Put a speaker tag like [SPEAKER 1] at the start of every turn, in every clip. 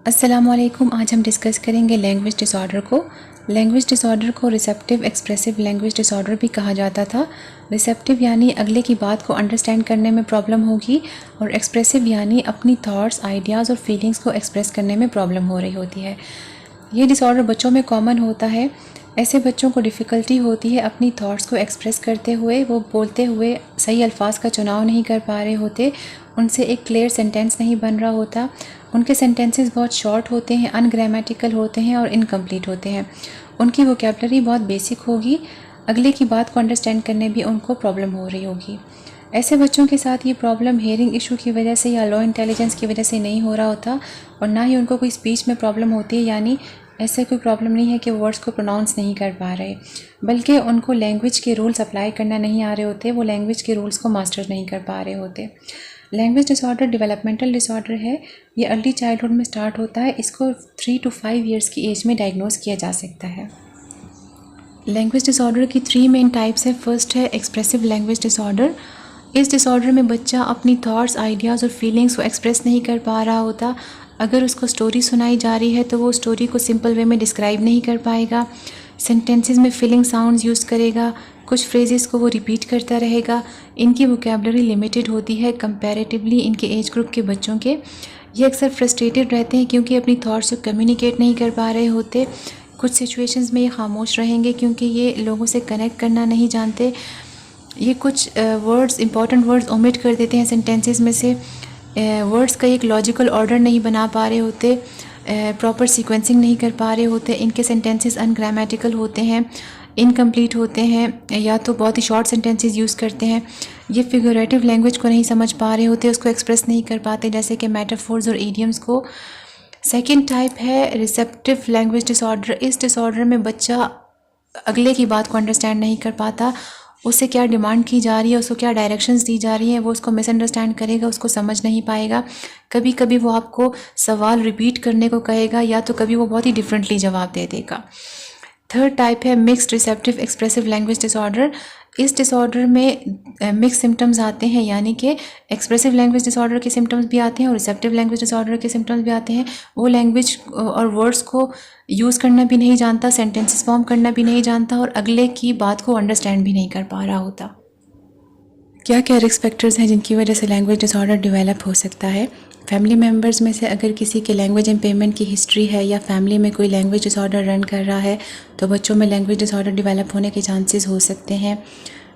[SPEAKER 1] अस्सलामुअलैकुम। आज हम डिस्कस करेंगे लैंग्वेज डिसऑर्डर को। लैंग्वेज डिसऑर्डर को रिसेप्टिव एक्सप्रेसिव लैंग्वेज डिसऑर्डर भी कहा जाता था। रिसेप्टिव यानी अगले की बात को अंडरस्टैंड करने में प्रॉब्लम होगी, और एक्सप्रेसिव यानी अपनी थॉट्स, आइडियाज़ और फीलिंग्स को एक्सप्रेस करने में प्रॉब्लम हो रही होती है। ये डिसऑर्डर बच्चों में कॉमन होता है। ऐसे बच्चों को डिफ़िकल्टी होती है अपनी थॉट्स को एक्सप्रेस करते हुए। वो बोलते हुए सही अल्फाज का चुनाव नहीं कर पा रहे होते, उनसे एक क्लियर सेंटेंस नहीं बन रहा होता, उनके सेंटेंसेस बहुत शॉर्ट होते हैं, अनग्रामेटिकल होते हैं और इनकम्प्लीट होते हैं। उनकी वोकेबलरी बहुत बेसिक होगी, अगले की बात को अंडरस्टैंड करने भी उनको प्रॉब्लम हो रही होगी। ऐसे बच्चों के साथ ये प्रॉब्लम हेयरिंग इशू की वजह से या लो इंटेलिजेंस की वजह से नहीं हो रहा होता, और ना ही उनको कोई स्पीच में प्रॉब्लम होती है, यानी ऐसा कोई प्रॉब्लम नहीं है कि वर्ड्स को प्रोनाउंस नहीं कर पा रहे, बल्कि उनको लैंग्वेज के रूल्स अप्लाई करना नहीं आ रहे होते, वो लैंग्वेज के रूल्स को मास्टर नहीं कर पा रहे होते। लैंग्वेज डिसऑर्डर डेवलपमेंटल डिसऑर्डर है। ये अर्ली चाइल्डहुड में स्टार्ट होता है। इसको 3 to 5 ईयर्स की एज में डायग्नोज किया जा सकता है। लैंग्वेज डिसऑर्डर की 3 मेन टाइप्स है। फर्स्ट है एक्सप्रेसिव लैंग्वेज डिसऑर्डर। इस डिसऑर्डर में बच्चा अपनी थॉट्स, आइडियाज़ और फीलिंग्स को एक्सप्रेस नहीं कर पा रहा होता। अगर उसको स्टोरी सुनाई जा रही है तो वो स्टोरी को सिंपल वे में डिस्क्राइब नहीं कर पाएगा। सेंटेंसेस में फिलिंग साउंड्स यूज़ करेगा, कुछ फ्रेजेस को वो रिपीट करता रहेगा। इनकी वोकेबलरी लिमिटेड होती है कंपैरेटिवली इनके एज ग्रुप के बच्चों के। ये अक्सर फ्रस्ट्रेटेड रहते हैं क्योंकि अपनी थॉट्स को कम्युनिकेट नहीं कर पा रहे होते। कुछ सिचुएशंस में ये खामोश रहेंगे क्योंकि ये लोगों से कनेक्ट करना नहीं जानते। ये कुछ वर्ड्स, इंपॉर्टेंट वर्ड्स ओमिट कर देते हैं सेंटेंसेस में से। वर्ड्स का एक लॉजिकल ऑर्डर नहीं बना पा रहे होते, प्रॉपर सीक्वेंसिंग नहीं कर पा रहे होते। इनके सेंटेंसेस अनग्रामेटिकल होते हैं, इनकम्प्लीट होते हैं, या तो बहुत ही शॉर्ट सेंटेंसेस यूज़ करते हैं। ये फिगरेटिव लैंग्वेज को नहीं समझ पा रहे होते, उसको एक्सप्रेस नहीं कर पाते, जैसे कि मेटाफोर्स और इडियम्स को। सेकंड टाइप है रिसेप्टिव लैंग्वेज डिसऑर्डर। इस डिसऑर्डर में बच्चा अगले की बात को अंडरस्टैंड नहीं कर पाता, उससे क्या डिमांड की जा रही है, उसको क्या डायरेक्शंस दी जा रही हैं, वो उसको मिसअंडरस्टैंड करेगा, उसको समझ नहीं पाएगा। कभी कभी वो आपको सवाल रिपीट करने को कहेगा, या तो कभी वो बहुत ही डिफरेंटली जवाब दे देगा। थर्ड टाइप है mixed receptive expressive language disorder. इस डिसऑर्डर में मिक्स सिम्टम्स आते हैं, यानी कि एक्सप्रेसिव लैंग्वेज डिसऑर्डर के सिम्टम्स भी आते हैं और रिसेप्टिव लैंग्वेज डिसऑर्डर के सिम्टम्स भी आते हैं। वो लैंग्वेज और वर्ड्स को यूज़ करना भी नहीं जानता, सेंटेंसेस फॉर्म करना भी नहीं जानता, और अगले की बात को अंडरस्टैंड भी नहीं कर पा रहा होता। क्या क्या रिस्क फैक्टर्स हैं जिनकी वजह से लैंग्वेज डिसऑर्डर डेवलप हो सकता है? फैमिली मेम्बर्स में से अगर किसी के लैंग्वेज इम्पेयरमेंट की हिस्ट्री है, या फैमिली में कोई लैंग्वेज डिसऑर्डर रन कर रहा है, तो बच्चों में लैंग्वेज डिसऑर्डर डेवलप होने के चांसेस हो सकते हैं।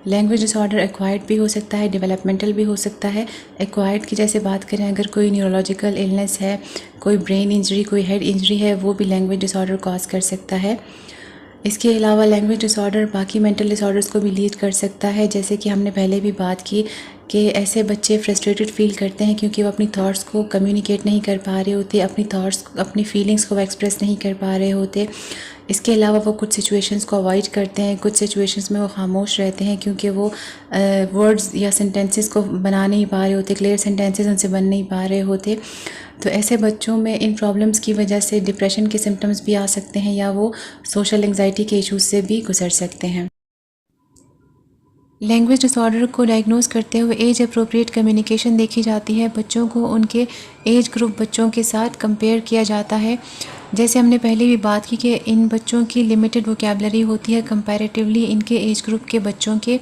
[SPEAKER 1] लैंग्वेज डिसऑर्डर एक्वायर्ड भी हो सकता है, डेवलपमेंटल भी हो सकता है। एक्वायर्ड की जैसे बात करें, अगर कोई न्यूरोलॉजिकल इलनेस है, कोई ब्रेन इंजरी, कोई हेड इंजरी है, वो भी लैंग्वेज डिसऑर्डर कॉज कर सकता है। इसके अलावा लैंग्वेज डिसऑर्डर बाकी मेंटल डिसऑर्डर्स को भी लीड कर सकता है, जैसे कि हमने पहले भी बात की कि ऐसे बच्चे फ्रस्ट्रेटेड फील करते हैं क्योंकि वो अपनी थॉट्स को कम्युनिकेट नहीं कर पा रहे होते, अपनी थॉट्स, अपनी फीलिंग्स को एक्सप्रेस नहीं कर पा रहे होते। इसके अलावा वो कुछ सिचुएशंस को अवॉइड करते हैं, कुछ सिचुएशंस में वो खामोश रहते हैं क्योंकि वो वर्ड्स या सेंटेंसेस को बना नहीं पा रहे होते, क्लियर सेंटेंसेस उनसे बन नहीं पा रहे होते। तो ऐसे बच्चों में इन प्रॉब्लम्स की वजह से डिप्रेशन के सिम्टम्स भी आ सकते हैं, या वो सोशल एंग्जाइटी के इश्यूज से भी गुजर सकते हैं। लैंग्वेज डिसऑर्डर को डायग्नोज करते हुए एज अप्रोप्रिएट कम्युनिकेशन देखी जाती है। बच्चों को उनके एज ग्रुप बच्चों के साथ कंपेयर किया जाता है। जैसे हमने पहले भी बात की कि इन बच्चों की लिमिटेड वोकेबलरी होती है कंपैरेटिवली इनके एज ग्रुप के बच्चों के।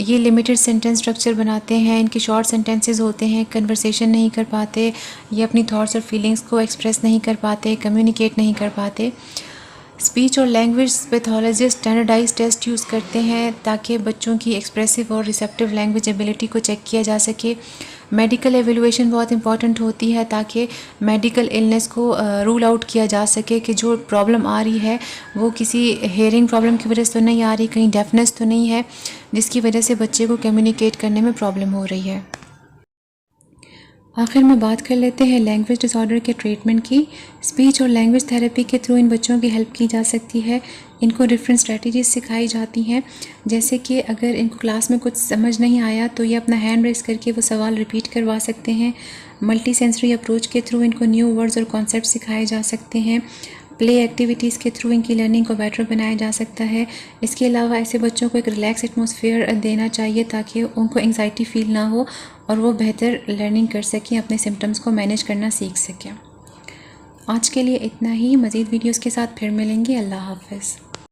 [SPEAKER 1] ये लिमिटेड सेंटेंस स्ट्रक्चर बनाते हैं, इनके शॉर्ट सेंटेंसेस होते हैं, कन्वर्सेशन नहीं कर पाते, ये अपनी थॉट्स और फीलिंग्स को एक्सप्रेस नहीं कर पाते, कम्युनिकेट नहीं कर पाते। स्पीच और language pathologist standardize test use करते हैं ताकि बच्चों की एक्सप्रेसिव और रिसेप्टिव लैंग्वेज एबिलिटी को चेक किया जा सके। मेडिकल एवेलुएशन बहुत इंपॉर्टेंट होती है ताकि मेडिकल इलनेस को रूल आउट किया जा सके कि जो प्रॉब्लम आ रही है वो किसी हेयरिंग प्रॉब्लम की वजह से तो नहीं आ रही, कहीं डेफनेस तो नहीं है जिसकी वजह से बच्चे को कम्युनिकेट करने में प्रॉब्लम हो रही है। आखिर में बात कर लेते हैं लैंग्वेज डिसऑर्डर के ट्रीटमेंट की। स्पीच और लैंग्वेज थेरेपी के थ्रू इन बच्चों की हेल्प की जा सकती है। इनको डिफरेंट स्ट्रेटजीज सिखाई जाती हैं, जैसे कि अगर इनको क्लास में कुछ समझ नहीं आया तो ये अपना हैंड रेस करके वो सवाल रिपीट करवा सकते हैं। मल्टी सेंसरी अप्रोच के थ्रू इनको न्यू वर्ड्स और कॉन्सेप्ट सिखाए जा सकते हैं। प्ले एक्टिविटीज़ के थ्रू इनकी लर्निंग को बेटर बनाया जा सकता है। इसके अलावा ऐसे बच्चों को एक रिलैक्स एटमॉस्फेयर देना चाहिए ताकि उनको एंग्जाइटी फील ना हो और वो बेहतर लर्निंग कर सकें, अपने सिम्टम्स को मैनेज करना सीख सकें। आज के लिए इतना ही। मज़ीद वीडियोस के साथ फिर मिलेंगे। अल्लाह हाफ़िज़।